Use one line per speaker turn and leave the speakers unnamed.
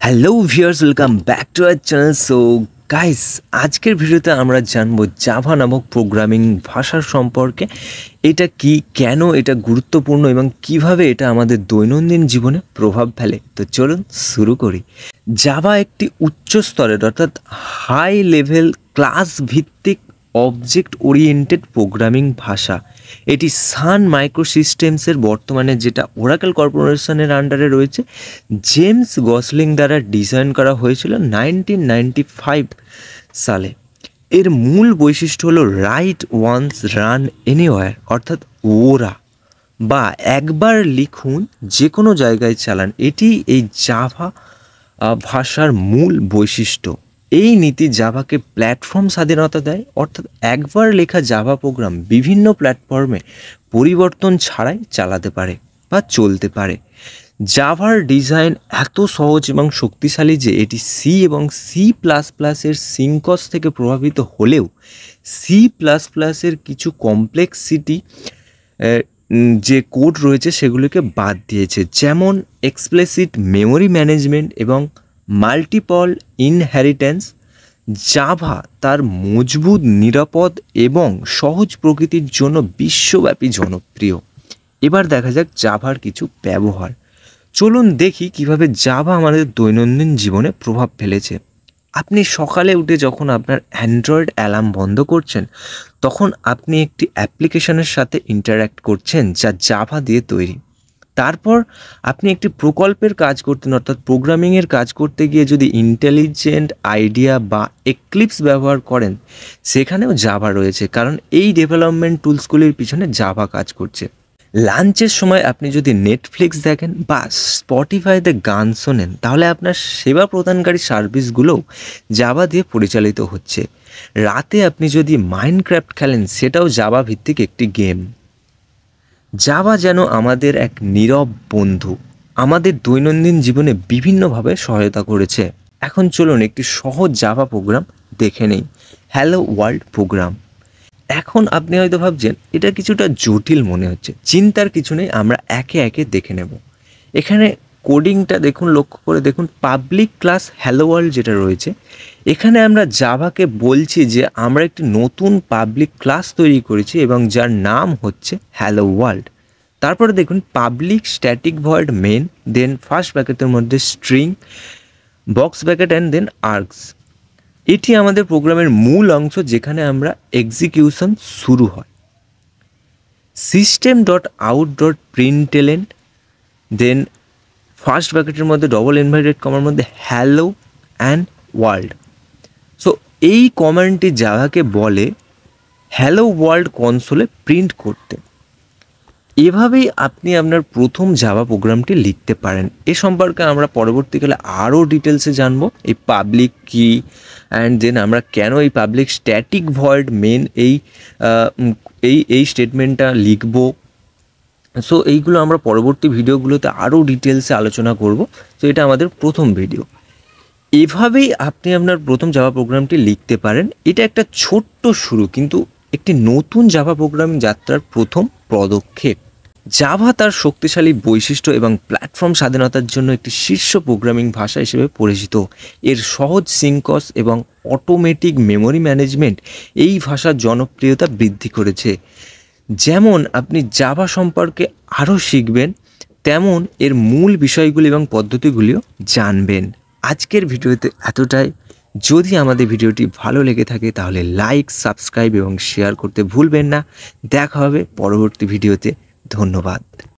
Hello viewers, welcome back to our channel. So guys, আজকের ভিডিওতে আমরা জানবো জাভা নামক প্রোগ্রামিং ভাষার সম্পর্কে। এটা কি, কেন এটা গুরুত্বপূর্ণ এবং কিভাবে এটা আমাদের দৈনন্দিন জীবনে প্রভাব ফেলে। তো চলুন শুরু করি। জাভা একটি উচ্চ স্তরের অর্থাৎ হাই লেভেল ক্লাস ভিত্তিক অবজেক্ট ওরিয়েন্টেড প্রোগ্রামিং ভাষা। এটি সান মাইক্রোসিস্টেমসের বর্তমানে যেটা ওরাকেল কর্পোরেশনের আন্ডারে রয়েছে, জেমস গসলিং দ্বারা ডিজাইন করা হয়েছিল 1995 সালে। এর মূল বৈশিষ্ট্য হলো রাইট ওয়ান্স রান এনিওয়্যার, অর্থাৎ ওরা বা একবার লিখুন যে কোনো জায়গায় চালান। এটি এই জাভা ভাষার মূল বৈশিষ্ট্য। এই নীতি জাভাকে প্ল্যাটফর্ম স্বাধীনতা দেয়, অর্থাৎ একবার লেখা জাভা প্রোগ্রাম বিভিন্ন প্ল্যাটফর্মে পরিবর্তন ছাড়াই চালাতে পারে বা চলতে পারে। জাভার ডিজাইন এত সহজ এবং শক্তিশালী যে এটি সি এবং সি প্লাস প্লাসের সিনকস থেকে প্রভাবিত হলেও সি প্লাস প্লাসের কিছু কমপ্লেক্সিটি যে কোড রয়েছে সেগুলিকে বাদ দিয়েছে, যেমন এক্সপ্লিসিট মেমোরি ম্যানেজমেন্ট এবং মাল্টিপল ইনহেরিটেন্স। জাভা তার মজবুত, নিরাপদ এবং সহজ প্রকৃতির জন্য বিশ্বব্যাপী জনপ্রিয়। এবার দেখা যাক জাভার কিছু ব্যবহার। চলুন দেখি কিভাবে জাভা আমাদের দৈনন্দিন জীবনে প্রভাব ফেলেছে। আপনি সকালে উঠে যখন আপনার অ্যান্ড্রয়েড অ্যালার্ম বন্ধ করছেন, তখন আপনি একটি অ্যাপ্লিকেশনের সাথে ইন্টারঅ্যাক্ট করছেন যা জাভা দিয়ে তৈরি। তারপর আপনি একটি প্রকল্পের কাজ করতেন, অর্থাৎ প্রোগ্রামিংয়ের কাজ করতে গিয়ে যদি ইন্টেলিজেন্ট আইডিয়া বা এক্লিপস ব্যবহার করেন, সেখানেও জাভা রয়েছে, কারণ এই ডেভেলপমেন্ট টুলসগুলির পিছনে জাভা কাজ করছে। লাঞ্চের সময় আপনি যদি নেটফ্লিক্স দেখেন বা স্পটিফাইতে গান শোনেন, তাহলে আপনার সেবা প্রদানকারী সার্ভিসগুলোও জাভা দিয়ে পরিচালিত হচ্ছে। রাতে আপনি যদি মাইনক্রাফট খেলেন, সেটাও জাভা ভিত্তিক একটি গেম। জাভা যেন আমাদের এক নীরব বন্ধু, আমাদের দৈনন্দিন জীবনে বিভিন্নভাবে সহায়তা করেছে। এখন চলুন একটি সহজ জাভা প্রোগ্রাম দেখে নেই। Hello world program. এখন আপনি হয়তো ভাবছেন এটা কিছুটা জটিল মনে হচ্ছে। চিন্তার কিছু নেই, আমরা একে একে দেখে নেব। এখানে কোডিংটা দেখুন, লক্ষ্য করে দেখুন, পাবলিক ক্লাস হ্যালো ওয়ার্ল্ড যেটা রয়েছে, এখানে আমরা জাভাকে বলছি যে আমরা একটি নতুন পাবলিক ক্লাস তৈরি করেছি এবং যার নাম হচ্ছে হ্যালো ওয়ার্ল্ড। তারপরে দেখুন public static void main, then first ব্র্যাকেটের মধ্যে string, box bracket and then args. এটি আমাদের প্রোগ্রামের মূল অংশ, যেখানে আমরা এক্সিকিউশন শুরু হয়। System dot out dot println, then first ব্র্যাকেটের মধ্যে ডবল ইনভার্টেড কমার মধ্যে হ্যালো অ্যান্ড ওয়ার্ল্ড। সো এই কমান্ডটি জাভাকে বলে হ্যালো ওয়ার্ল্ড কনসোলে প্রিন্ট করতে। এভাবেই আপনি আপনার প্রথম জাভা প্রোগ্রামটি লিখতে পারেন। এ সম্পর্কে আমরা পরবর্তীকালে আরও ডিটেলসে জানবো, এই পাবলিক কি অ্যান্ড দেন আমরা কেন এই পাবলিক স্ট্যাটিক ভয়েড মেন এই স্টেটমেন্টটা লিখব। সো এইগুলো আমরা পরবর্তী ভিডিওগুলোতে আরও ডিটেলসে আলোচনা করব। তো এটা আমাদের প্রথম ভিডিও। এভাবেই আপনি আপনার প্রথম জাভা প্রোগ্রামটি লিখতে পারেন। এটা একটা ছোট্ট শুরু, কিন্তু একটি নতুন জাভা প্রোগ্রামিং যাত্রার প্রথম পদক্ষেপ। জাভা তার শক্তিশালী বৈশিষ্ট্য এবং প্ল্যাটফর্ম স্বাধীনতার জন্য একটি শীর্ষ প্রোগ্রামিং ভাষা হিসেবে পরিচিত। এর সহজ সিনকস এবং অটোমেটিক মেমোরি ম্যানেজমেন্ট এই ভাষার জনপ্রিয়তা বৃদ্ধি করেছে। যেমন আপনি জাভা সম্পর্কে আরও শিখবেন, তেমন এর মূল বিষয়গুলি এবং পদ্ধতিগুলিও জানবেন। আজকের ভিডিওতে এতটাই। যদি আমাদের ভিডিওটি ভালো লেগে থাকে তাহলে লাইক, সাবস্ক্রাইব এবং শেয়ার করতে ভুলবেন না। দেখা হবে পরবর্তী ভিডিওতে। ধন্যবাদ।